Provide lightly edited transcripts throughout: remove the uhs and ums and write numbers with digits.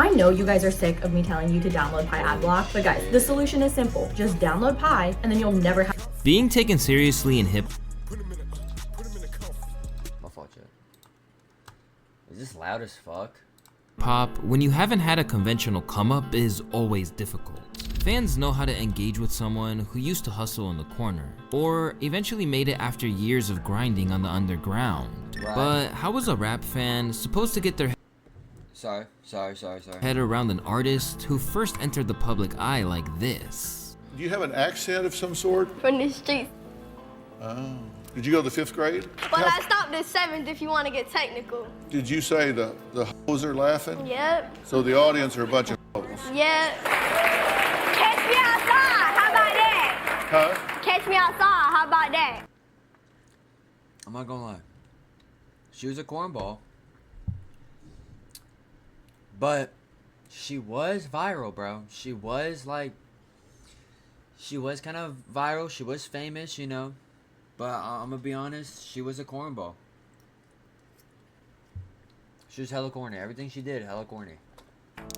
I know you guys are sick of me telling you to download Pi Adblock, but guys, the solution is simple. Just download Pi and then you'll never have. Being taken seriously in hip. My fault, Chad. Is this loud as fuck? Pop, when you haven't had a conventional come up, is always difficult. Fans know how to engage with someone who used to hustle in the corner, or eventually made it after years of grinding on the underground. Right. But how was a rap fan supposed to get their Sorry. head around an artist who first entered the public eye like this? Do you have an accent of some sort? From the streets. Oh. Did you go to the 5th grade? But I stopped at 7th if you want to get technical. Did you say the hoes are laughing? Yep. So the audience are a bunch of hoes. Yep. Catch me outside. How about that? Huh? Catch me outside. How about that? I'm not gonna lie. She was a cornball. But she was viral, bro. She was kind of viral. She was famous, you know. But I'm gonna be honest, she was a cornball. She was hella corny. Everything she did, hella corny.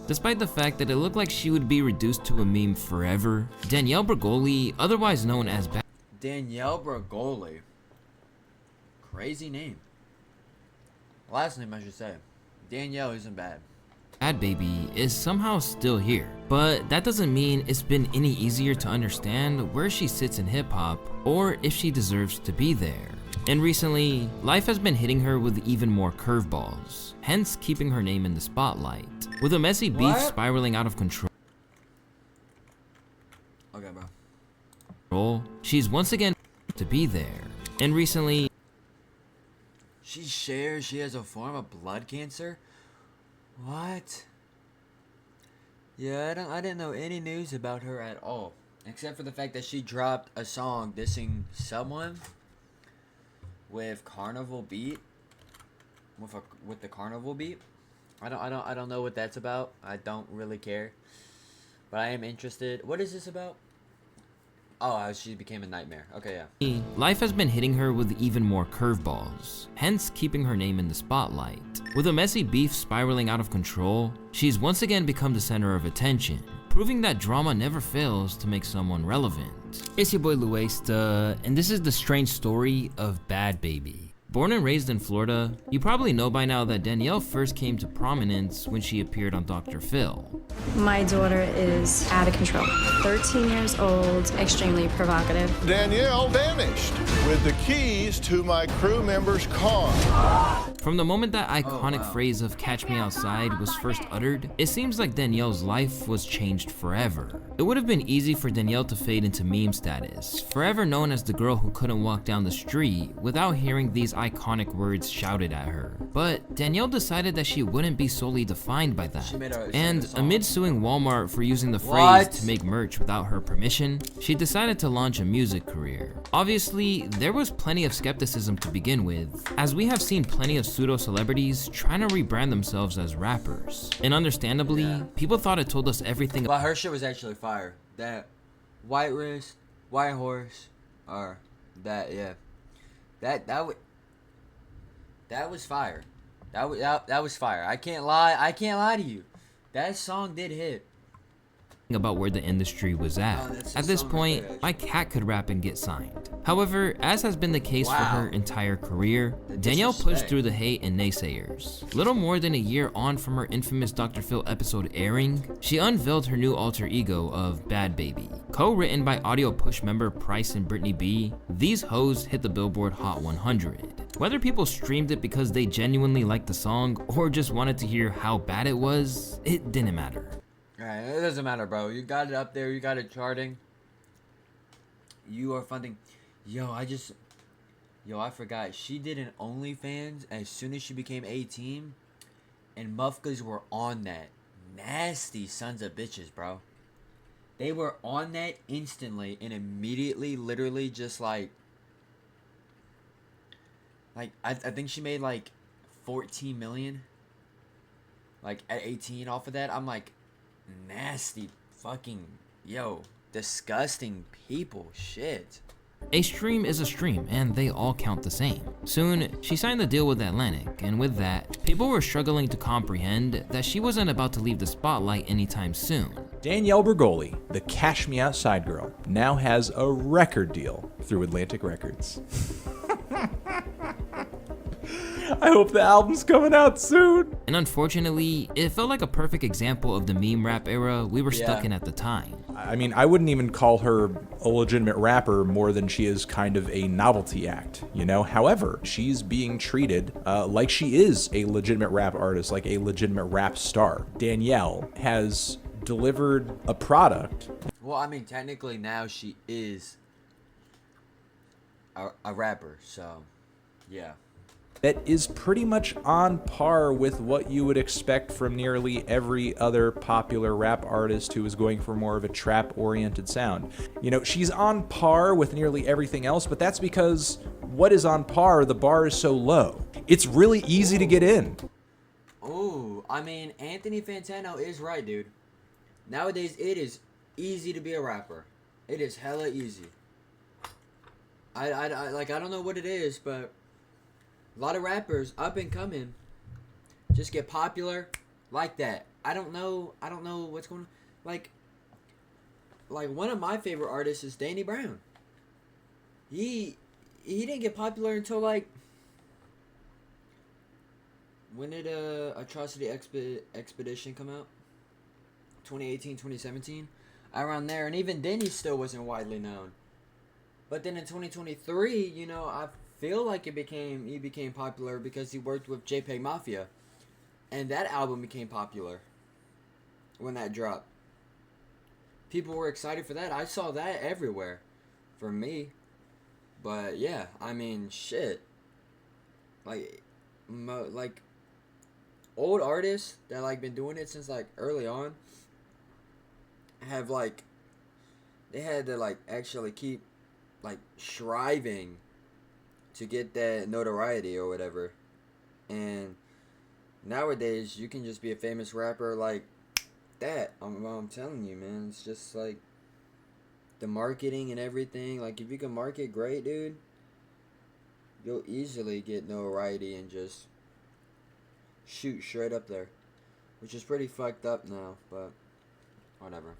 Despite the fact that it looked like she would be reduced to a meme forever, Danielle Bregoli, otherwise known as Danielle Bregoli. Crazy name. Last name, I should say. Danielle isn't bad. Bhad Baby, is somehow still here. But that doesn't mean it's been any easier to understand where she sits in hip hop or if she deserves to be there. And recently, life has been hitting her with even more curveballs, hence keeping her name in the spotlight. With a messy beef spiraling out of control, Okay, bro. she's once again to be there. And recently, She shares she has a form of blood cancer? What? Yeah, I didn't know any news about her at all. Except for the fact that she dropped a song dissing someone with Carnival beat. With the Carnival beat. I don't know what that's about. I don't really care. But I am interested. What is this about? Oh, how she became a nightmare. Okay, yeah. life has been hitting her with even more curveballs, hence keeping her name in the spotlight. With a messy beef spiraling out of control, she's once again become the center of attention, proving that drama never fails to make someone relevant. It's your boy Luesta, and this is the strange story of Bhad Baby. Born and raised in Florida, you probably know by now that Danielle first came to prominence when she appeared on Dr. Phil. My daughter is out of control. 13 years old, extremely provocative. Danielle vanished with the keys to my crew member's car. From the moment that iconic phrase of "catch me outside" was first uttered, it seems like Danielle's life was changed forever. It would have been easy for Danielle to fade into meme status, forever known as the girl who couldn't walk down the street without hearing these iconic words shouted at her. But Danielle decided that she wouldn't be solely defined by that. And amid suing Walmart for using the phrase to make merch without her permission, she decided to launch a music career. Obviously, there was plenty of skepticism to begin with, as we have seen plenty of pseudo-celebrities trying to rebrand themselves as rappers. And understandably, people thought it told us everything. But her shit was actually fire. That white wrist, white horse, or that, yeah. That was fire. That was fire. I can't lie to you. That song did hit. About where the industry was at. At this point, my cat could rap and get signed. However, as has been the case for her entire career, Danielle pushed through the hate and naysayers. Little more than a year on from her infamous Dr. Phil episode airing, she unveiled her new alter ego of Bhad Baby. Co-written by Audio Push member Price and Brittany B, these hoes hit the Billboard Hot 100. Whether people streamed it because they genuinely liked the song or just wanted to hear how bad it was, it didn't matter. Alright, it doesn't matter, bro. You got it up there. You got it charting. You are funding. Yo, I forgot. She did an OnlyFans as soon as she became 18. And mufkas were on that. Nasty sons of bitches, bro. They were on that instantly and immediately, literally just like I think she made like 14 million. Like at 18 off of that. I'm like, nasty fucking, yo, disgusting people, shit. A stream is a stream, and they all count the same. Soon, she signed the deal with Atlantic, and with that, people were struggling to comprehend that she wasn't about to leave the spotlight anytime soon. Danielle Bregoli, the Cash Me Outside girl, now has a record deal through Atlantic Records. I hope the album's coming out soon. And unfortunately, it felt like a perfect example of the meme rap era we were stuck in at the time. I mean, I wouldn't even call her a legitimate rapper more than she is kind of a novelty act, you know? However, she's being treated like she is a legitimate rap artist, like a legitimate rap star. Danielle has delivered a product. Well, I mean, technically now she is a rapper, so yeah. That is pretty much on par with what you would expect from nearly every other popular rap artist who is going for more of a trap-oriented sound. You know, she's on par with nearly everything else, but that's because what is on par, the bar is so low. It's really easy to get in. Oh, I mean, Anthony Fantano is right, dude. Nowadays, it is easy to be a rapper. It is hella easy. I don't know what it is, but a lot of rappers, up and coming, just get popular like that. I don't know what's going on. Like one of my favorite artists is Danny Brown. He didn't get popular until like, when did Atrocity Expedition come out? 2018, 2017? Around there. And even then he still wasn't widely known. But then in 2023, you know, I feel like he became popular because he worked with JPEG Mafia, and that album became popular when that dropped. People were excited for that. I saw that everywhere for me. But yeah, I mean, shit. Like old artists that like been doing it since like early on have like, they had to like actually keep like striving to get that notoriety or whatever. And nowadays you can just be a famous rapper like that. I'm telling you, man, it's just like the marketing and everything. Like if you can market great, dude, you'll easily get notoriety and just shoot straight up there, which is pretty fucked up now, but whatever.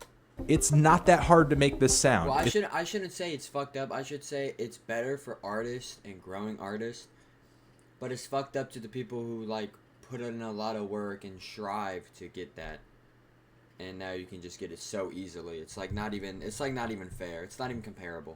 It's not that hard to make this sound. Well, I shouldn't say it's fucked up. I should say it's better for artists and growing artists. But it's fucked up to the people who like put in a lot of work and strive to get that. And now you can just get it so easily. It's like not even fair. It's not even comparable.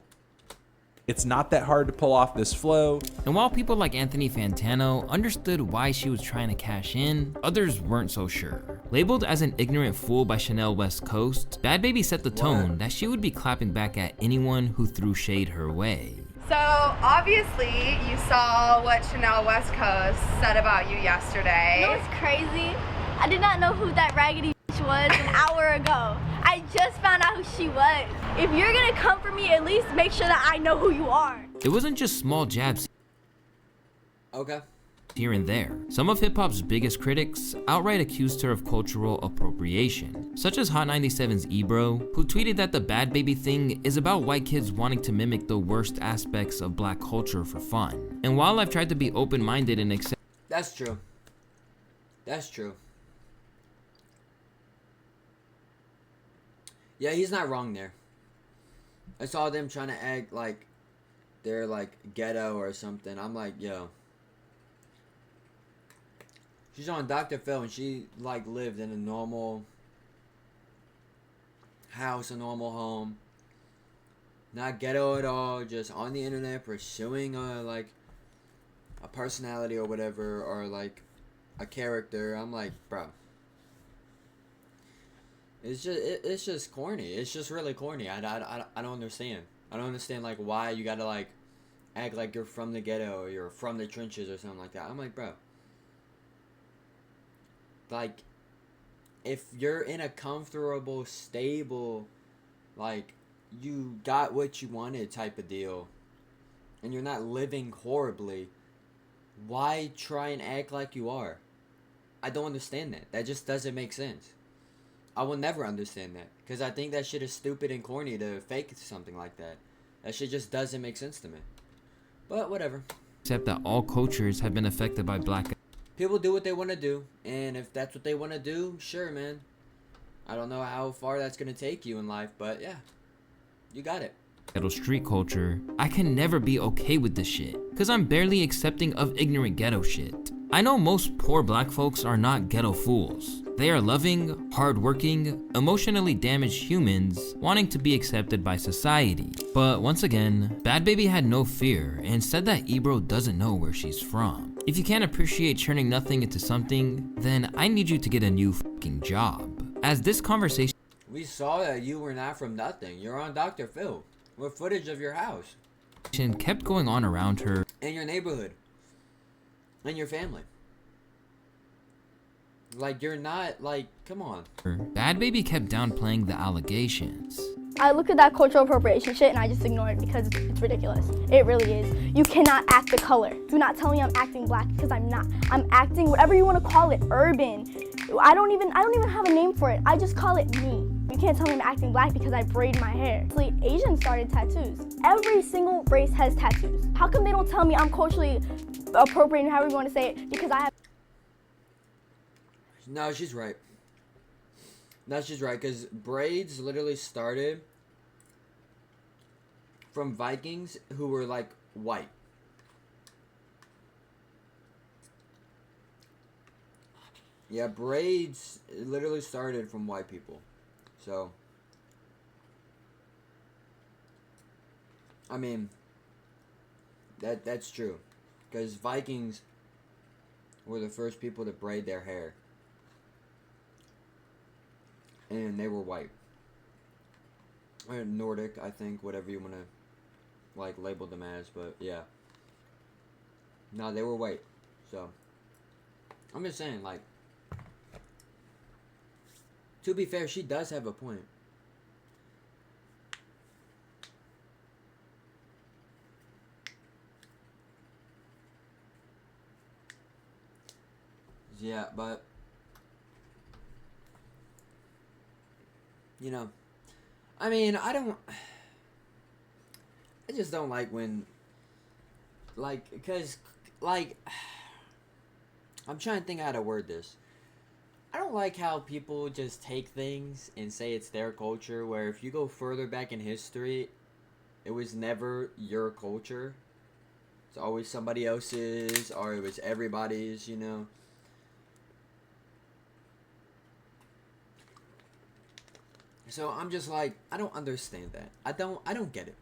It's not that hard to pull off this flow. And while people like Anthony Fantano understood why she was trying to cash in, others weren't so sure. Labeled as an ignorant fool by Chanel West Coast, Bhad Bhabie set the tone that she would be clapping back at anyone who threw shade her way. So obviously you saw what Chanel West Coast said about you yesterday. You know what's crazy? I did not know who that raggedy was an hour ago. I just found out who she was. If you're gonna come for me, at least make sure that I know who you are. It wasn't just small jabs Okay. here and there. Some of hip-hop's biggest critics outright accused her of cultural appropriation, such as Hot 97's Ebro, who tweeted that the Bhad Bhabie thing is about white kids wanting to mimic the worst aspects of black culture for fun. And while I've tried to be open-minded and accept— That's true. That's true. Yeah, he's not wrong there. I saw them trying to act like they're like ghetto or something. I'm like, yo. She's on Dr. Phil and she like lived in a normal house, a normal home. Not ghetto at all, just on the internet pursuing like a personality or whatever, or like a character. I'm like, bro. It's just corny. It's just really corny. I don't understand. I don't understand like why you gotta like act like you're from the ghetto or you're from the trenches or something like that. I'm like, bro. Like, if you're in a comfortable, stable, like, you got what you wanted type of deal, and you're not living horribly, why try and act like you are? I don't understand that. That just doesn't make sense. I will never understand that, because I think that shit is stupid and corny to fake something like that. That shit just doesn't make sense to me. But whatever. Except that all cultures have been affected by black People do what they want to do, and if that's what they want to do, sure, man. I don't know how far that's gonna take you in life, but yeah, you got it. ghetto street culture. I can never be okay with this shit, cause I'm barely accepting of ignorant ghetto shit. I know most poor black folks are not ghetto fools. They are loving, hardworking, emotionally damaged humans wanting to be accepted by society. But once again, Bhad Bhabie had no fear and said that Ebro doesn't know where she's from. If you can't appreciate turning nothing into something, then I need you to get a new fucking job. As this conversation We saw that you were not from nothing. You're on Dr. Phil with footage of your house kept going on around her, and your neighborhood and your family. Like, you're not, like, come on. Bhad Bhabie kept downplaying the allegations. I look at that cultural appropriation shit and I just ignore it because it's ridiculous. It really is. You cannot act the color. Do not tell me I'm acting black because I'm not. I'm acting whatever you want to call it, urban. I don't even have a name for it. I just call it me. You can't tell me I'm acting black because I braid my hair. Actually, Asians started tattoos. Every single race has tattoos. How come they don't tell me I'm culturally appropriating, however you want to say it, because I have. No, she's right. No, she's right, because braids literally started from Vikings who were, like, white. Yeah, braids literally started from white people. So, I mean, that's true. Because Vikings were the first people to braid their hair. And they were white. Or Nordic, I think, whatever you want to, like, label them as, but yeah. No, they were white. So, I'm just saying, like, to be fair, she does have a point. Yeah, but you know, I mean, I just don't like when, like, because, like, I'm trying to think how to word this. I don't like how people just take things and say it's their culture, where if you go further back in history, it was never your culture. It's always somebody else's, or it was everybody's, you know. So I'm just like, I don't understand that. I don't get it.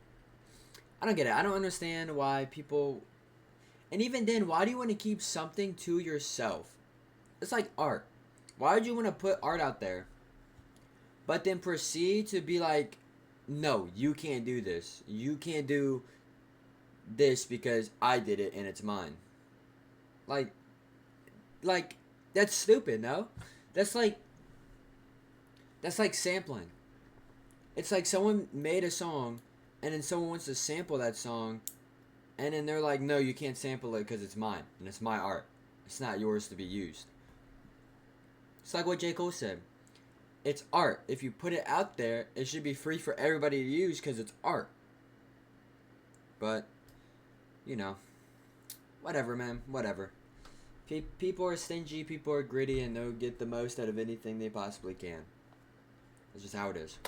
I don't get it. I don't understand why people, and even then, why do you want to keep something to yourself? It's like art. Why would you want to put art out there, but then proceed to be like, no, you can't do this. You can't do this because I did it and it's mine. Like, that's stupid, no? That's like sampling. It's like someone made a song, and then someone wants to sample that song, and then they're like, no, you can't sample it because it's mine, and it's my art. It's not yours to be used. It's like what J. Cole said. It's art. If you put it out there, it should be free for everybody to use because it's art. But, you know, whatever, man, whatever. People are stingy, people are gritty, and they'll get the most out of anything they possibly can. That's just how it is.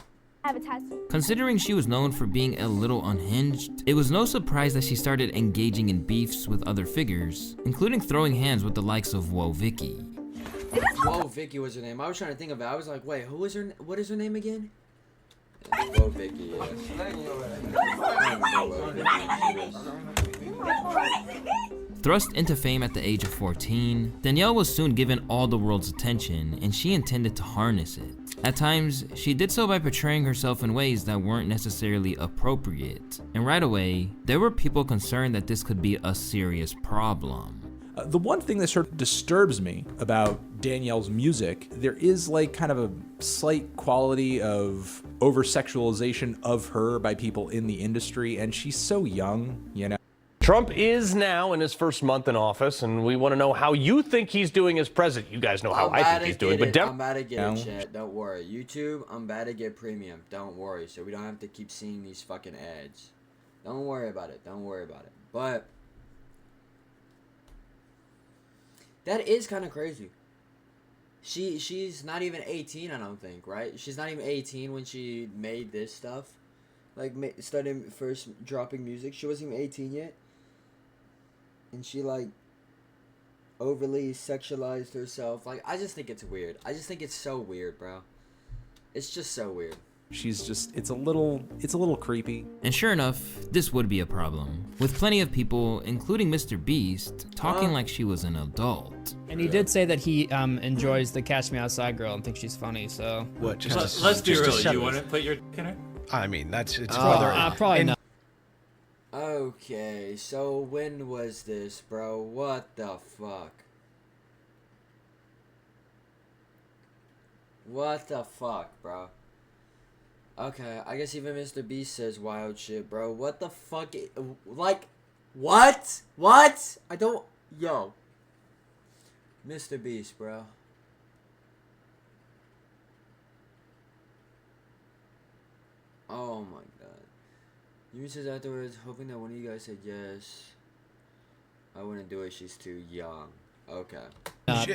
I have a tattoo. Considering she was known for being a little unhinged, it was no surprise that she started engaging in beefs with other figures, including throwing hands with the likes of Whoa Vicky. Whoa Vicky was her name. I was trying to think of it. I was like, wait, who is her? What is her name again? Yeah, Whoa Vicky. Yeah. Thrust into fame at the age of 14, Danielle was soon given all the world's attention, and she intended to harness it. At times, she did so by portraying herself in ways that weren't necessarily appropriate, and right away, there were people concerned that this could be a serious problem. The one thing that sort of disturbs me about Danielle's music, there is like kind of a slight quality of over-sexualization of her by people in the industry, and she's so young, you know? Trump is now in his first month in office, and we want to know how you think he's doing as president. You guys know how I think he's doing, but I'm about to get it, chat. Don't worry. YouTube, I'm about to get premium. Don't worry. So we don't have to keep seeing these fucking ads. Don't worry about it. Don't worry about it. But that is kind of crazy. She's not even 18, I don't think, right? She's not even 18 when she made this stuff. Like, started first dropping music. She wasn't even 18 yet. And she, like, overly sexualized herself. Like, I just think it's weird. I just think it's so weird, bro. It's just so weird. She's just, it's a little creepy. And sure enough, this would be a problem, with plenty of people, including Mr. Beast, talking like she was an adult. And he did say that he enjoys the Catch Me Outside girl and thinks she's funny, so... What, let's be real, you wouldn't put your dick in her? I mean, it's probably not. Okay, so when was this, bro? What the fuck? What the fuck, bro? Okay, I guess even Mr. Beast says wild shit, bro. What the fuck? Like, what? What? I don't... Yo. Mr. Beast, bro. Oh my god. You says afterwards, hoping that one of you guys said yes. I wouldn't do it, she's too young. Okay.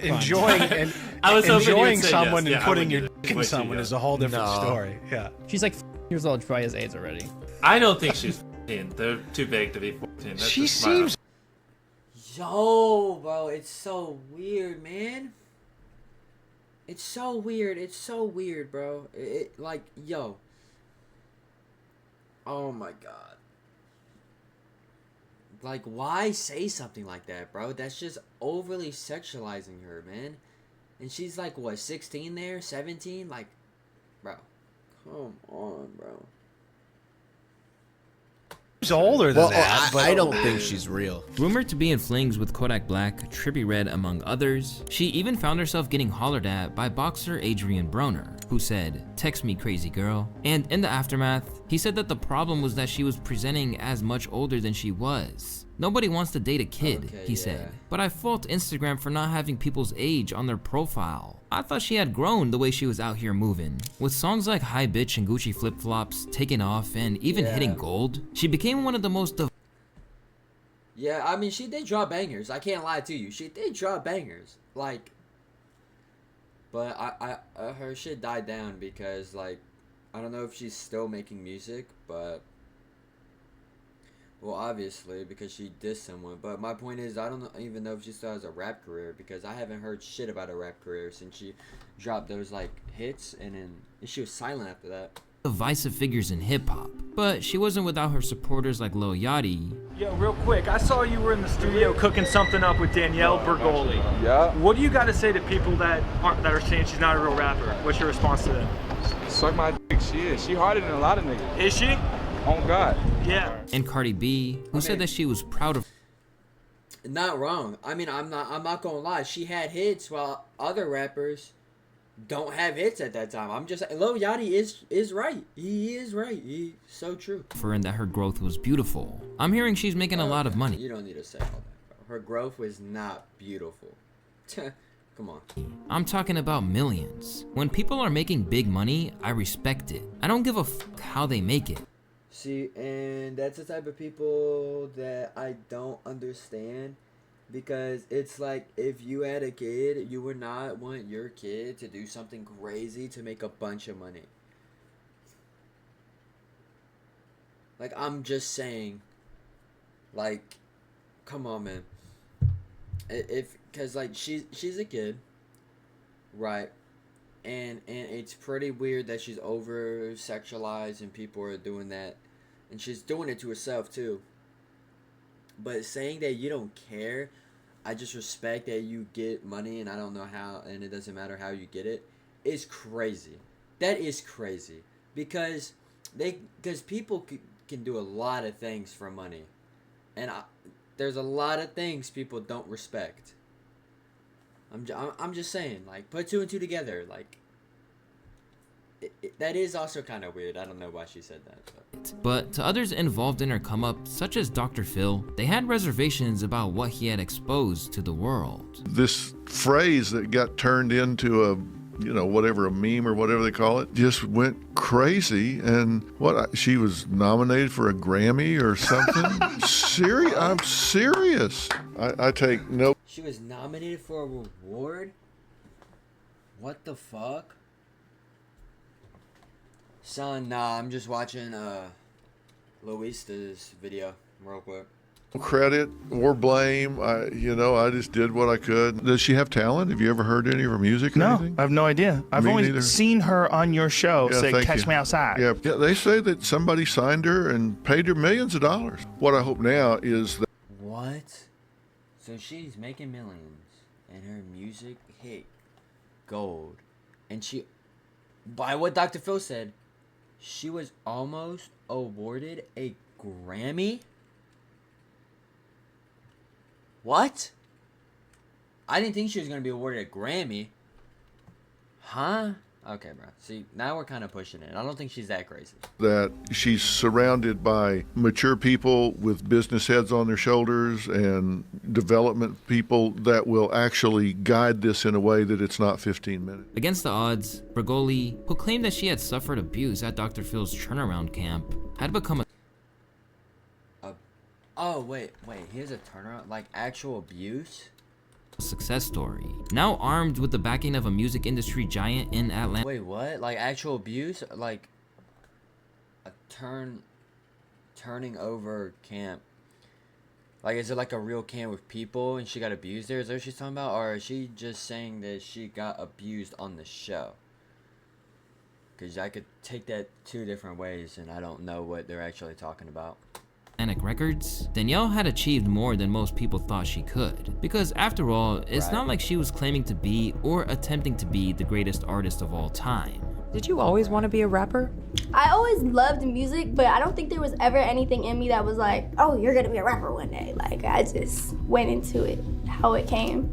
Enjoying someone and putting your dick in someone is a whole different story. Yeah. She's like years old. She probably has AIDS already. I don't think she's 14. They're too big to be 14. She seems... Yo, bro, it's so weird, man. It's so weird. It's so weird, bro. Like, yo. Oh my god. Like, why say something like that, bro? That's just overly sexualizing her, man. And she's like, what, 16 there? 17? Like, bro. Come on, bro. She's older than that, but I don't think she's real. Rumored to be in flings with Kodak Black, Trippie Redd, among others, she even found herself getting hollered at by boxer Adrian Broner, who said, "Text me crazy girl." And in the aftermath, he said that the problem was that she was presenting as much older than she was. Nobody wants to date a kid, he said, but I fault Instagram for not having people's age on their profile. I thought she had grown the way she was out here moving. With songs like Hi Bitch and Gucci Flip Flops taking off and even hitting gold, she became one of the most... Yeah, I mean, she did drop bangers. I can't lie to you. She did drop bangers. Like, but her shit died down because, like, I don't know if she's still making music, but... Well, obviously, because she dissed someone. But my point is, I don't even know if she still has a rap career, because I haven't heard shit about a rap career since she dropped those, like, hits, and then she was silent after that. Divisive figures in hip-hop, but she wasn't without her supporters like Lil Yachty. Yo, real quick, I saw you were in the studio cooking something up with Danielle Bergoli. Yeah. What do you got to say to people that are saying she's not a real rapper? What's your response to that? Suck my dick, she is. She harder than a lot of niggas. Is she? On God. Yeah. And Cardi B, who said that she was proud of... Not wrong. I mean, I'm not gonna lie. She had hits while other rappers don't have hits at that time. I'm just... Lil Yachty is right. He is right. He's so true. And that her growth was beautiful. I'm hearing she's making a lot of money. You don't need to say all that, bro. Her growth was not beautiful. Come on. I'm talking about millions. When people are making big money, I respect it. I don't give a fuck how they make it. See, and that's the type of people that I don't understand, because it's like, if you had a kid, you would not want your kid to do something crazy to make a bunch of money. Like, I'm just saying, like, come on, man. Cause like, she's a kid, right? And it's pretty weird that she's over sexualized and people are doing that. And she's doing it to herself too. But saying that you don't care, I just respect that you get money and I don't know how, and it doesn't matter how you get it, is crazy. That is crazy. Because people can do a lot of things for money. And there's a lot of things people don't respect. I'm just saying, like, put two and two together, like, that is also kind of weird. I don't know why she said that. But to others involved in her come-up, such as Dr. Phil, they had reservations about what he had exposed to the world. This phrase that got turned into whatever, a meme or whatever they call it, just went crazy. And she was nominated for a Grammy or something. I'm serious. I take no. She was nominated for a reward? What the fuck? Son, nah, I'm just watching Luista's video real quick. Credit or blame. I just did what I could. Does she have talent? Have you ever heard any of her music or anything? I have no idea. I've only seen her on your show say Catch Me Outside. Yeah, they say that somebody signed her and paid her millions of dollars. What I hope now is that... What? So she's making millions and her music hit gold. And she, by what Dr. Phil said, she was almost awarded a Grammy? What? I didn't think she was going to be awarded a Grammy. Huh? Okay, bro. See, now we're kind of pushing it. I don't think she's that crazy. That she's surrounded by mature people with business heads on their shoulders and development people that will actually guide this in a way that it's not 15 minutes. Against the odds, Bregoli, who claimed that she had suffered abuse at Dr. Phil's turnaround camp, had become a Oh, wait, here's a turnaround? Like actual abuse? success story. Now armed with the backing of a music industry giant in Atlanta. Wait, what? Like actual abuse? Like a turning over camp? Like, is it like a real camp with people and she got abused there? Is that what she's talking about? Or is she just saying that she got abused on the show? Because I could take that two different ways and I don't know what they're actually talking about. Atlantic Records, Danielle had achieved more than most people thought she could. Because after all, it's not like she was claiming to be or attempting to be the greatest artist of all time. Did you always want to be a rapper? I always loved music, but I don't think there was ever anything in me that was like, oh, you're gonna be a rapper one day. Like, I just went into it how it came.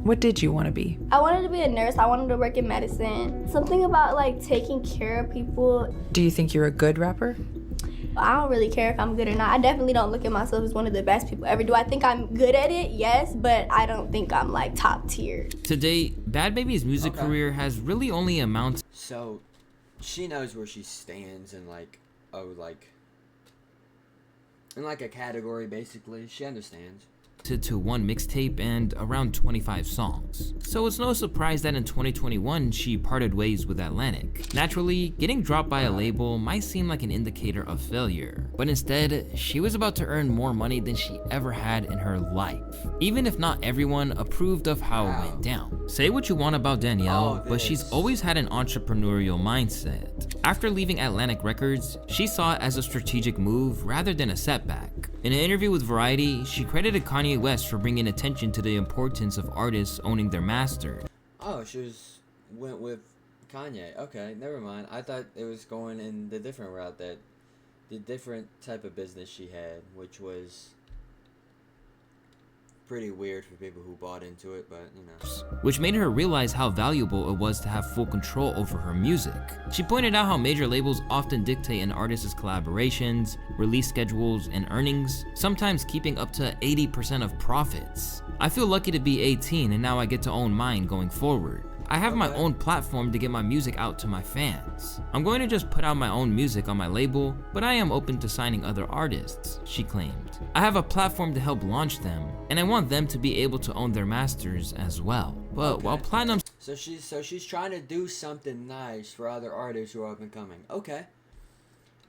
What did you want to be? I wanted to be a nurse. I wanted to work in medicine. Something about like taking care of people. Do you think you're a good rapper? I don't really care if I'm good or not. I definitely don't look at myself as one of the best people ever. Do I think I'm good at it? Yes, but I don't think I'm like top tier. To date, Bhad Bhabie's music career has really only amounted. So, she knows where she stands in like, in like a category basically. She understands. To one mixtape and around 25 songs. So it's no surprise that in 2021 she parted ways with Atlantic. Naturally, getting dropped by a label might seem like an indicator of failure, but instead, she was about to earn more money than she ever had in her life. Even if not everyone approved of how it went down. Say what you want about Danielle, but she's always had an entrepreneurial mindset. After leaving Atlantic Records, she saw it as a strategic move rather than a setback. In an interview with Variety, she credited Kanye West for bringing attention to the importance of artists owning their master. Oh, went with Kanye. Okay, never mind. I thought it was going in the different route, that the different type of business she had, which was pretty weird for people who bought into it, but you know. Which made her realize how valuable it was to have full control over her music. She pointed out how major labels often dictate an artist's collaborations, release schedules, and earnings, sometimes keeping up to 80% of profits. I feel lucky to be 18 and now I get to own mine going forward. I have my own platform to get my music out to my fans. I'm going to just put out my own music on my label, but I am open to signing other artists, she claimed. I have a platform to help launch them, and I want them to be able to own their masters as well. But while Platinum... So she's trying to do something nice for other artists who are up and coming.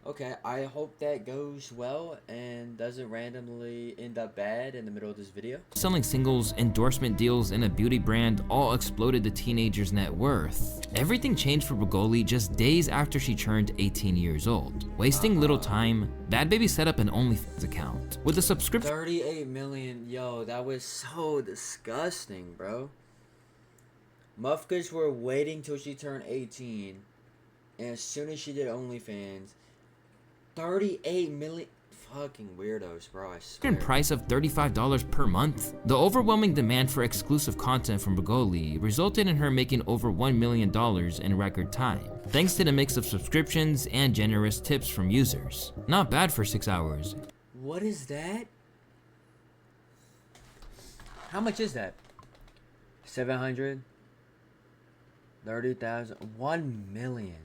Okay, I hope that goes well and doesn't randomly end up bad in the middle of this video. Selling singles, endorsement deals, and a beauty brand all exploded the teenager's net worth. Everything changed for Bregoli just days after she turned 18 years old. Wasting little time, Bhad Bhabie set up an OnlyFans account with a subscription. 38 million, yo, that was so disgusting, bro. Mufkas were waiting till she turned 18, and as soon as she did OnlyFans, 38 million fucking weirdos, bro. I swear. Price of $35 per month. The overwhelming demand for exclusive content from Bregoli resulted in her making over $1 million in record time, thanks to the mix of subscriptions and generous tips from users. Not bad for 6 hours. What is that? How much is that? 700? 30,000. 1 million.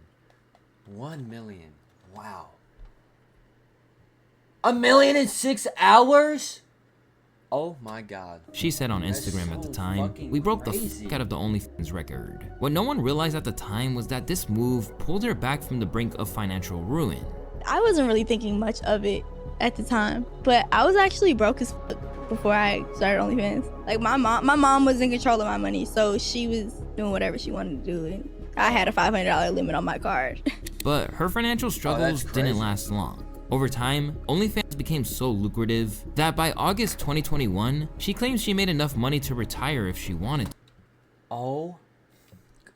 1 million. Wow. 1 million in 6 hours? Oh my god. She said on Instagram at the time, "We broke the fuck out of the OnlyFans record." What no one realized at the time was that this move pulled her back from the brink of financial ruin. I wasn't really thinking much of it at the time, but I was actually broke as fuck before I started OnlyFans. Like my mom was in control of my money, so she was doing whatever she wanted to do, and I had a $500 limit on my card. But her financial struggles didn't last long. Over time, OnlyFans became so lucrative that by August 2021, she claims she made enough money to retire if she wanted to. Oh,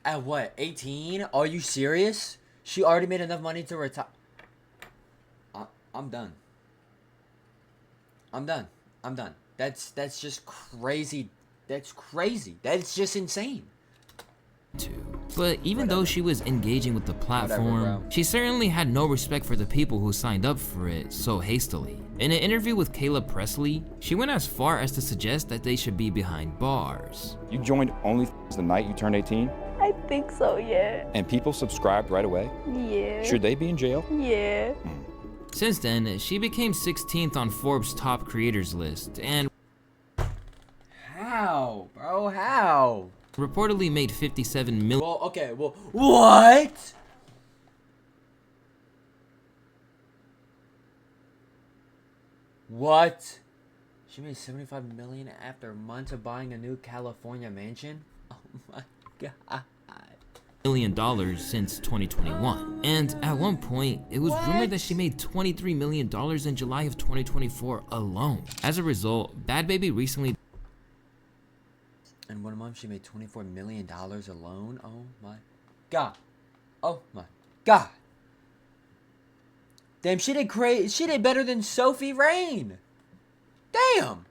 at what, 18? Are you serious? She already made enough money to retire. I'm done. I'm done. I'm done. That's just crazy. That's crazy. That's just insane. But even though she was engaging with the platform, she certainly had no respect for the people who signed up for it so hastily. In an interview with Caleb Presley, she went as far as to suggest that they should be behind bars. You joined OnlyFans the night you turned 18? I think so, yeah. And people subscribed right away? Yeah. Should they be in jail? Yeah. Since then, she became 16th on Forbes' top creators list and How, bro? How? Reportedly made $57 million. Well, okay, well, what? What? She made $75 million after months of buying a new California mansion? Oh my god. $1 million since 2021. And at one point, it was rumored that she made $23 million in July of 2024 alone. As a result, Bhad Bhabie recently. In 1 month, she made $24 million alone? Oh my god. Oh my god. Damn, she did better than Sophie Rain. Damn.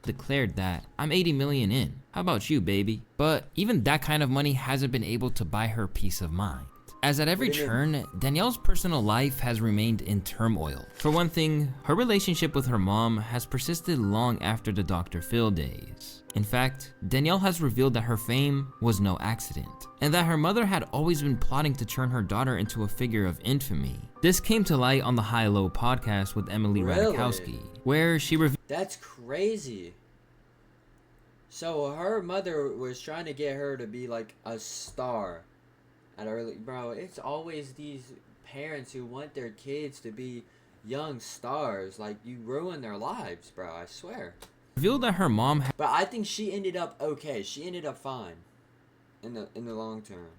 Declared that, "I'm 80 million in. How about you, baby?" But even that kind of money hasn't been able to buy her peace of mind. As at every turn, Danielle's personal life has remained in turmoil. For one thing, her relationship with her mom has persisted long after the Dr. Phil days. In fact, Danielle has revealed that her fame was no accident, and that her mother had always been plotting to turn her daughter into a figure of infamy. This came to light on the High Low podcast with Emily Ratajkowski, where she revealed. That's crazy. So her mother was trying to get her to be like a star at early. Bro, it's always these parents who want their kids to be young stars. Like, you ruin their lives, bro. I swear. Revealed that her mom had. But I think she ended up okay. She ended up fine in the long term.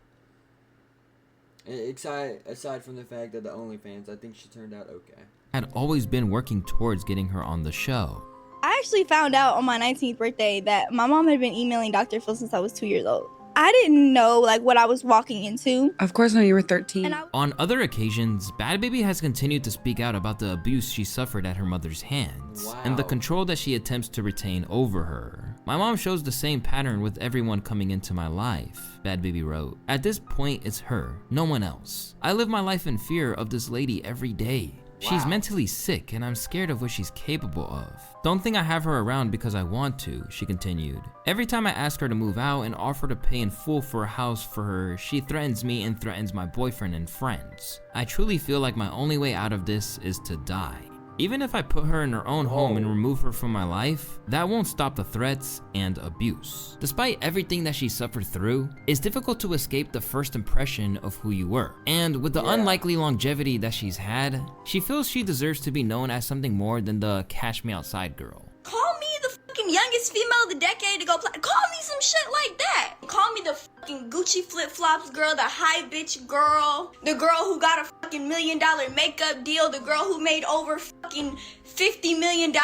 Aside from the fact that the OnlyFans, I think she turned out okay. Had always been working towards getting her on the show. I actually found out on my 19th birthday that my mom had been emailing Dr. Phil since I was 2 years old. I didn't know like what I was walking into. Of course, when you were 13. On other occasions, Bhad Bhabie has continued to speak out about the abuse she suffered at her mother's hands, and the control that she attempts to retain over her. "My mom shows the same pattern with everyone coming into my life," Bhad Bhabie wrote. "At this point, it's her, no one else. I live my life in fear of this lady every day. She's mentally sick, and I'm scared of what she's capable of. Don't think I have her around because I want to," she continued. "Every time I ask her to move out and offer to pay in full for a house for her, she threatens me and threatens my boyfriend and friends. I truly feel like my only way out of this is to die. Even if I put her in her own home and remove her from my life, that won't stop the threats and abuse. Despite everything that she suffered through, it's difficult to escape the first impression of who you were. And with the unlikely longevity that she's had, she feels she deserves to be known as something more than the Cash Me Outside girl." Call me the fucking youngest female of the decade to go play. Call me some shit like that. Call me the fucking Gucci flip-flops girl, the high bitch girl, the girl who got a fucking $1 million makeup deal, the girl who made over fucking $50 million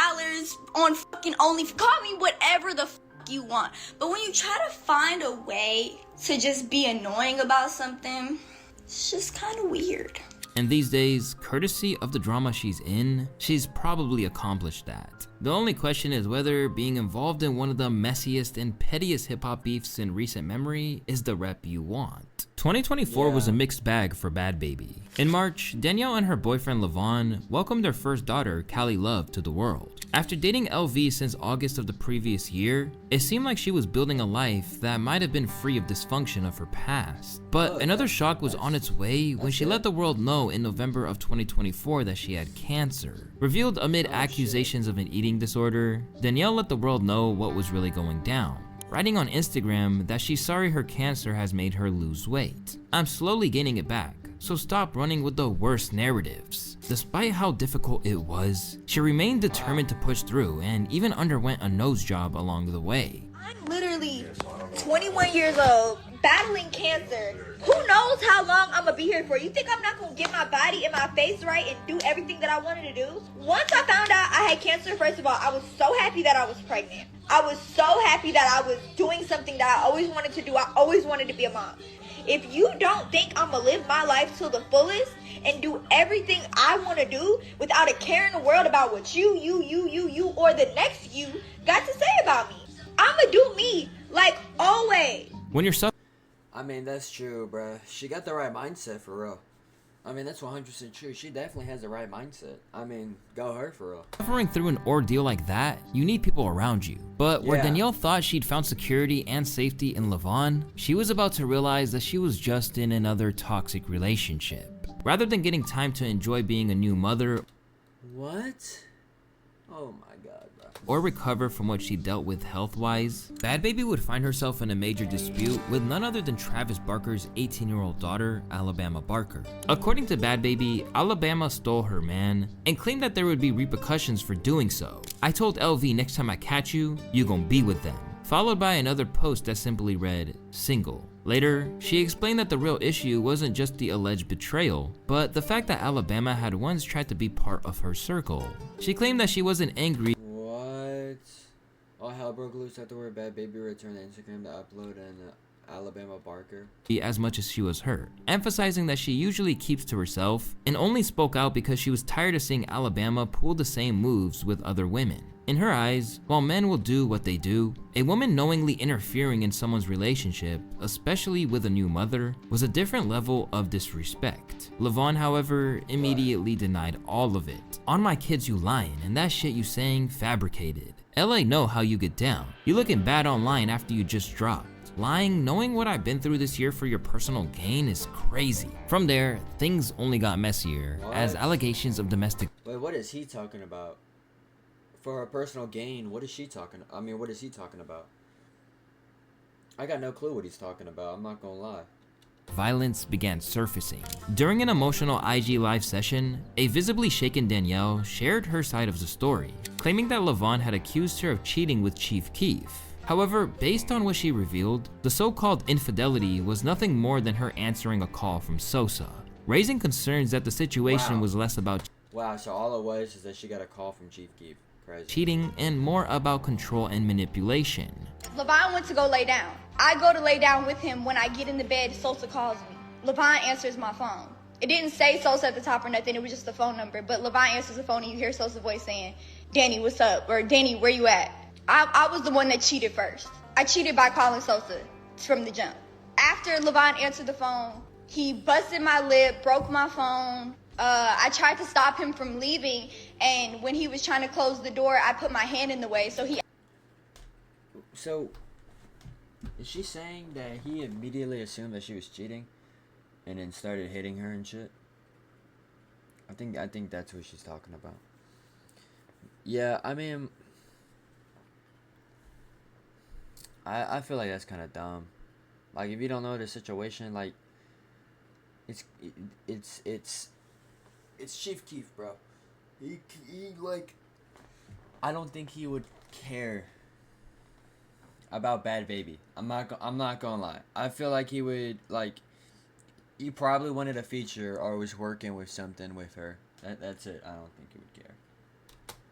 on fucking OnlyFans. Call me whatever the fuck you want. But when you try to find a way to just be annoying about something, it's just kind of weird. And these days, courtesy of the drama she's in, she's probably accomplished that. The only question is whether being involved in one of the messiest and pettiest hip-hop beefs in recent memory is the rep you want. 2024 was a mixed bag for Bhad Bhabie. In March, Danielle and her boyfriend Levon welcomed their first daughter, Callie Love, to the world. After dating LV since August of the previous year, it seemed like she was building a life that might have been free of dysfunction of her past. But another shock was on its way when she let the world know in November of 2024 that she had cancer. Revealed amid accusations of an eating disorder, Danielle let the world know what was really going down, writing on Instagram that she's sorry her cancer has made her lose weight. I'm slowly gaining it back, so stop running with the worst narratives. Despite how difficult it was, she remained determined to push through and even underwent a nose job along the way. I'm literally 21 years old, battling cancer. Who knows how long I'm gonna be here for? You think I'm not gonna get my body and my face right and do everything that I wanted to do? Once I found out I had cancer, first of all, I was so happy that I was pregnant. I was so happy that I was doing something that I always wanted to do. I always wanted to be a mom. If you don't think I'm gonna live my life to the fullest and do everything I want to do without a care in the world about what you, or the next you got to say about me, I'ma do me, like always. When you're I mean, that's true, bruh. She got the right mindset, for real. I mean, that's 100% true. She definitely has the right mindset. I mean, go her, for real. suffering through an ordeal like that, you need people around you. But where Danielle thought she'd found security and safety in Levon, she was about to realize that she was just in another toxic relationship. Rather than getting time to enjoy being a new mother, What? Oh my god, bro. or recover from what she dealt with health-wise, Bhad Bhabie would find herself in a major dispute with none other than Travis Barker's 18-year-old daughter, Alabama Barker. According to Bhad Bhabie, Alabama stole her man and claimed that there would be repercussions for doing so. I told LV next time I catch you, you gon' be with them. Followed by another post that simply read, single. Later, she explained that the real issue wasn't just the alleged betrayal, but the fact that Alabama had once tried to be part of her circle. She claimed that she wasn't angry. What? All hell broke loose after Bhad Bhabie returned to Instagram to upload an Alabama Barker As much as she was hurt, emphasizing that she usually keeps to herself and only spoke out because she was tired of seeing Alabama pull the same moves with other women. In her eyes, while men will do what they do, a woman knowingly interfering in someone's relationship, especially with a new mother, was a different level of disrespect. Levon, however, immediately denied all of it. On my kids, you lying, and that shit you saying fabricated. LA know how you get down. You looking bad online after you just dropped. Lying, knowing what I've been through this year for your personal gain is crazy. From there, things only got messier as allegations of domestic. Wait, what is he talking about? For her personal gain, what is she talking? I mean, what is he talking about? I got no clue what he's talking about. I'm not gonna lie. Violence began surfacing. During an emotional IG live session, a visibly shaken Danielle shared her side of the story, claiming that Levon had accused her of cheating with Chief Keef. However, based on what she revealed, the so-called infidelity was nothing more than her answering a call from Sosa, raising concerns that the situation was less about Wow, so all it was is that she got a call from Chief Keef. Crazy. cheating and more about control and manipulation. Levon went to go lay down. I go to lay down with him. When I get in the bed, Sosa calls me. Levon answers my phone. It didn't say Sosa at the top or nothing. It was just the phone number. But Levon answers the phone and you hear Sosa's voice saying, Danny, what's up? Or Danny, where you at? I was the one that cheated first. I cheated by calling Sosa from the jump. After Levon answered the phone, he busted my lip, broke my phone. I tried to stop him from leaving, and when he was trying to close the door, I put my hand in the way, so he... So, is she saying that he immediately assumed that she was cheating, and then started hitting her and shit? I think that's what she's talking about. Yeah, I mean, I feel like that's kind of dumb. Like, if you don't know the situation, like, it's Chief Keef, bro. He like, I don't think he would care about Bhad Bhabie. I'm not gonna lie. I feel like he would, like, he probably wanted a feature or was working with something with her. That's it. I don't think he would care.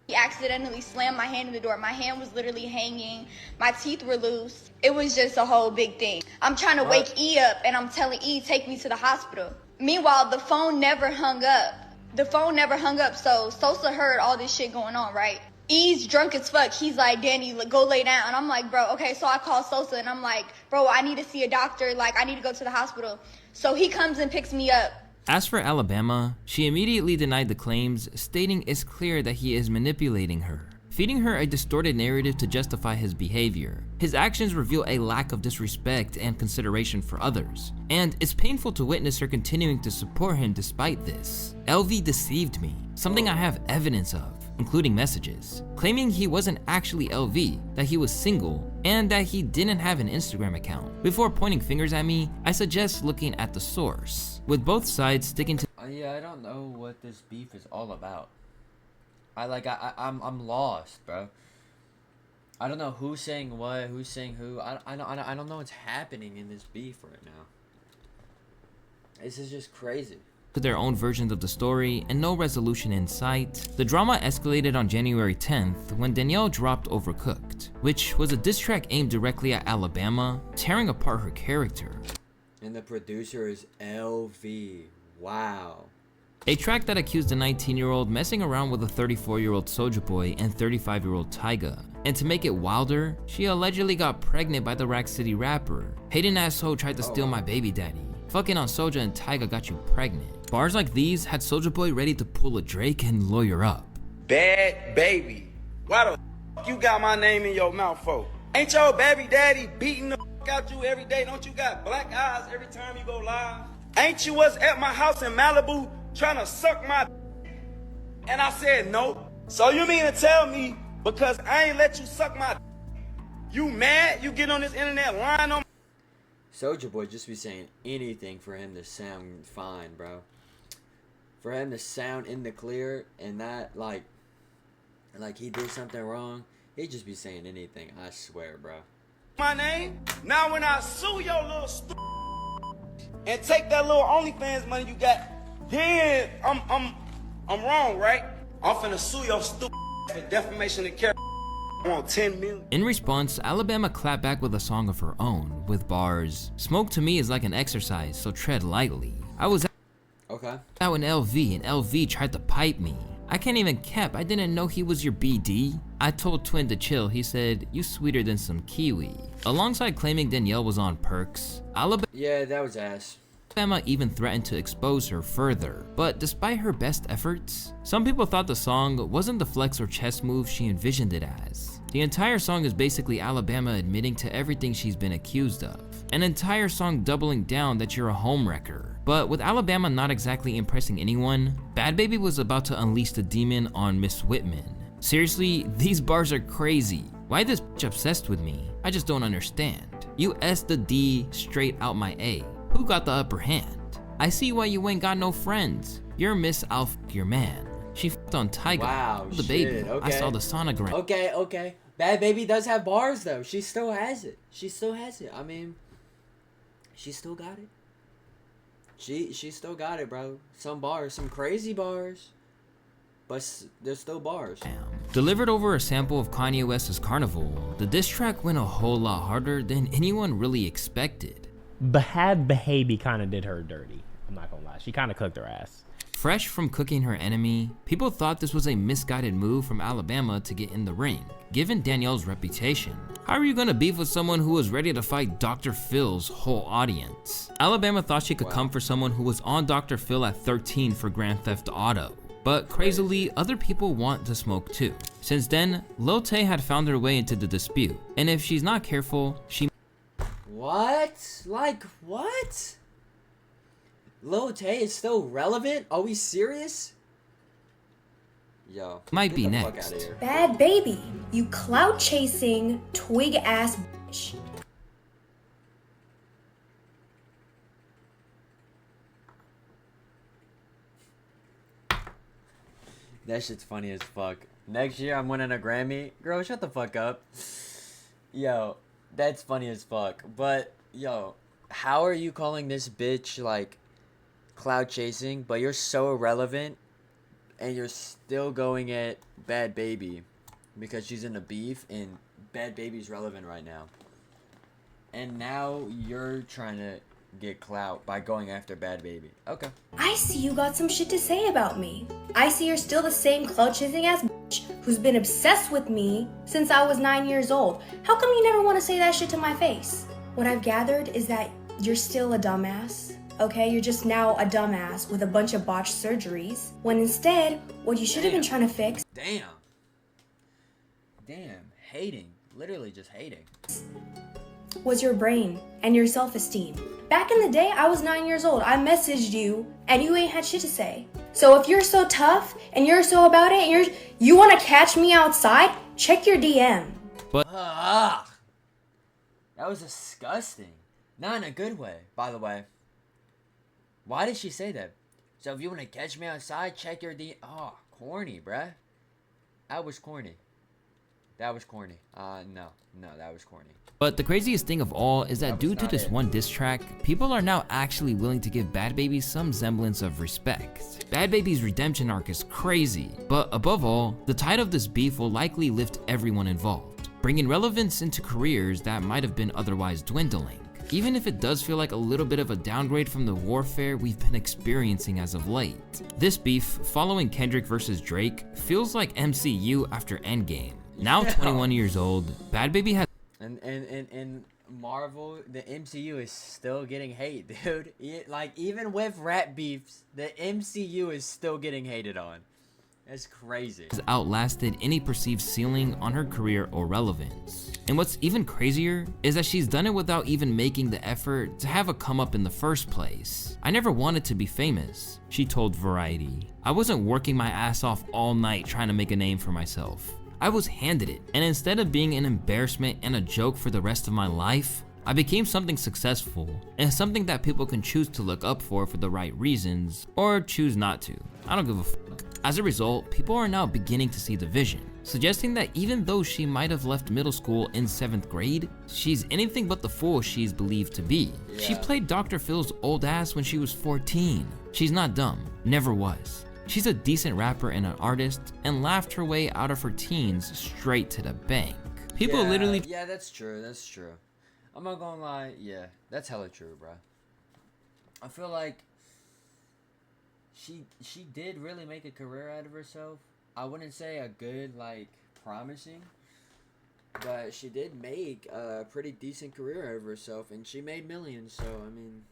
He accidentally slammed my hand in the door. My hand was literally hanging. My teeth were loose. It was just a whole big thing. I'm trying to wake E up, and I'm telling E, take me to the hospital. Meanwhile, the phone never hung up. The phone never hung up, so Sosa heard all this shit going on, right? E's drunk as fuck. He's like, Danny, go lay down. And I'm like, bro, okay. So I call Sosa and I'm like, bro, I need to see a doctor. Like, I need to go to the hospital. So he comes and picks me up. As for Alabama, she immediately denied the claims, stating it's clear that he is manipulating her, feeding her a distorted narrative to justify his behavior. His actions reveal a lack of disrespect and consideration for others, and it's painful to witness her continuing to support him despite this. LV deceived me, something I have evidence of, including messages, claiming he wasn't actually LV, that he was single, and that he didn't have an Instagram account. Before pointing fingers at me, I suggest looking at the source, with both sides sticking to— Yeah, I don't know what this beef is all about. I'm lost, bro. I don't know who's saying what, who's saying who. I don't know what's happening in this beef right now. This is just crazy. To their own versions of the story and no resolution in sight. The drama escalated on January 10th when Danielle dropped Overcooked, which was a diss track aimed directly at Alabama, tearing apart her character. And the producer is LV. Wow. A track that accused a 19-year-old messing around with a 34-year-old Soulja Boy and 35-year-old Tyga. And to make it wilder, she allegedly got pregnant by the Rack City rapper. Hating asshole tried to steal my baby daddy. Fucking on Soulja and Tyga got you pregnant. Bars like these had Soulja Boy ready to pull a Drake and lawyer up. Bad baby. Why the f you got my name in your mouth for? Ain't your baby daddy beating the f out you every day? Don't you got black eyes every time you go live? Ain't you was at my house in Malibu trying to suck my and I said no? So you mean to tell me because I ain't let you suck my you mad you get on this internet lying on Soulja Boy just be saying anything for him to sound fine, bro. For him to sound in the clear and that like he did something wrong, he'd just be saying anything, I swear, bro. my name? Now when I sue your little and take that little OnlyFans money you got, then I'm wrong, right? I'm finna sue your stupid for defamation of character. I want 10 million. In response, Alabama clapped back with a song of her own, with bars. Smoke to me is like an exercise, so tread lightly. I was out in LV and LV tried to pipe me. I can't even cap, I didn't know he was your BD. I told Twin to chill, he said, you sweeter than some kiwi. Alongside claiming Danielle was on perks, Yeah, that was ass. Alabama even threatened to expose her further, but despite her best efforts, some people thought the song wasn't the flex or chess move she envisioned it as. The entire song is basically Alabama admitting to everything she's been accused of. An entire song doubling down that you're a homewrecker. But with Alabama not exactly impressing anyone, Bhad Bhabie was about to unleash the demon on Miss Whitman. Seriously, these bars are crazy. Why this bitch obsessed with me? I just don't understand. You S the D straight out my A. Who got the upper hand? I see why you ain't got no friends. You're Miss Alf, your man. She f***ed on Tyga. Wow, the baby. Okay. I saw the sonogram. Okay. Bhad Bhabie does have bars though. She still has it. I mean, she still got it. She still got it, bro. Some bars, some crazy bars, but there's still bars. Delivered over a sample of Kanye West's Carnival, the diss track went a whole lot harder than anyone really expected. Bhad Bhabie kind of did her dirty. I'm not gonna lie. She kind of cooked her ass. Fresh from cooking her enemy, people thought this was a misguided move from Alabama to get in the ring, given Danielle's reputation. How are you gonna beef with someone who was ready to fight Dr. Phil's whole audience? Alabama thought she could come for someone who was on Dr. Phil at 13 for Grand Theft Auto. But crazily, other people want to smoke too. Since then, Lil Tay had found her way into the dispute, and if she's not careful, she— What? Like, what? Lil Tay is still relevant? Are we serious? Yo, might be get the next. fuck outta here. Bhad Bhabie, you clout chasing twig ass bitch. That shit's funny as fuck. Next year I'm winning a Grammy. Girl, shut the fuck up. Yo, that's funny as fuck. But, yo, how are you calling this bitch, like, cloud chasing, but you're so irrelevant, and you're still going at Bhad Bhabie because she's in a beef, and Bhad Babie's relevant right now. And now you're trying to get clout by going after Bhad Bhabie. Okay. I see you got some shit to say about me. I see you're still the same clout chasing ass bitch who's been obsessed with me since I was 9 years old. How come you never want to say that shit to my face? What I've gathered is that you're still a dumbass, okay? You're just now a dumbass with a bunch of botched surgeries, when instead, what you should have been trying to fix... Damn, hating. Literally just hating. ...was your brain and your self-esteem. Back in the day, I was 9 years old. I messaged you, and you ain't had shit to say. So if you're so tough, and you're so about it, and you want to catch me outside, check your DM. But that was disgusting. Not in a good way, by the way. Why did she say that? So if you want to catch me outside, check your DM. Oh, corny, bruh. That was corny. That was corny. No, that was corny. But the craziest thing of all is that due to this one diss track, people are now actually willing to give Bhad Bhabie some semblance of respect. Bhad Bhabie's redemption arc is crazy, but above all, the tide of this beef will likely lift everyone involved, bringing relevance into careers that might have been otherwise dwindling. Even if it does feel like a little bit of a downgrade from the warfare we've been experiencing as of late. This beef, following Kendrick versus Drake, feels like MCU after Endgame. Now 21 years old, Bhad Bhabie has... And Marvel, the MCU is still getting hate, dude. Like, even with rap beefs, the MCU is still getting hated on. That's crazy. Has outlasted any perceived ceiling on her career or relevance. And what's even crazier is that she's done it without even making the effort to have a come up in the first place. I never wanted to be famous, she told Variety. I wasn't working my ass off all night trying to make a name for myself. I was handed it, and instead of being an embarrassment and a joke for the rest of my life, I became something successful, and something that people can choose to look up for the right reasons, or choose not to. I don't give a fuck. As a result, people are now beginning to see the vision, suggesting that even though she might have left middle school in 7th grade, she's anything but the fool she's believed to be. Yeah. She played Dr. Phil's old ass when she was 14. She's not dumb, never was. She's a decent rapper and an artist, and laughed her way out of her teens straight to the bank. People literally... Yeah, that's true, that's true. I'm not gonna lie, yeah, that's hella true, bro. I feel like she did really make a career out of herself. I wouldn't say a good, like, promising, but she did make a pretty decent career out of herself, and she made millions, so, I mean,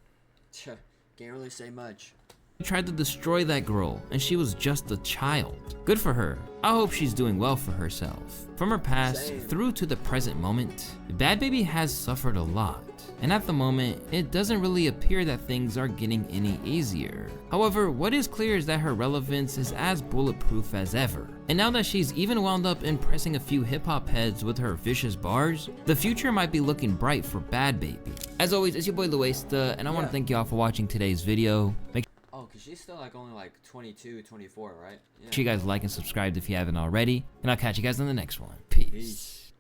can't really say much. Tried to destroy that girl, and she was just a child. Good for her. I hope she's doing well for herself. From her past through to the present moment, Bhad Bhabie has suffered a lot, and at the moment, it doesn't really appear that things are getting any easier. However, what is clear is that her relevance is as bulletproof as ever. And now that she's even wound up impressing a few hip-hop heads with her vicious bars, the future might be looking bright for Bhad Bhabie. As always, it's your boy Luesta, and I want to thank y'all for watching today's video. Oh, because she's still like only like 22, 24, right? Yeah. Make sure you guys like and subscribe if you haven't already, and I'll catch you guys on the next one. Peace.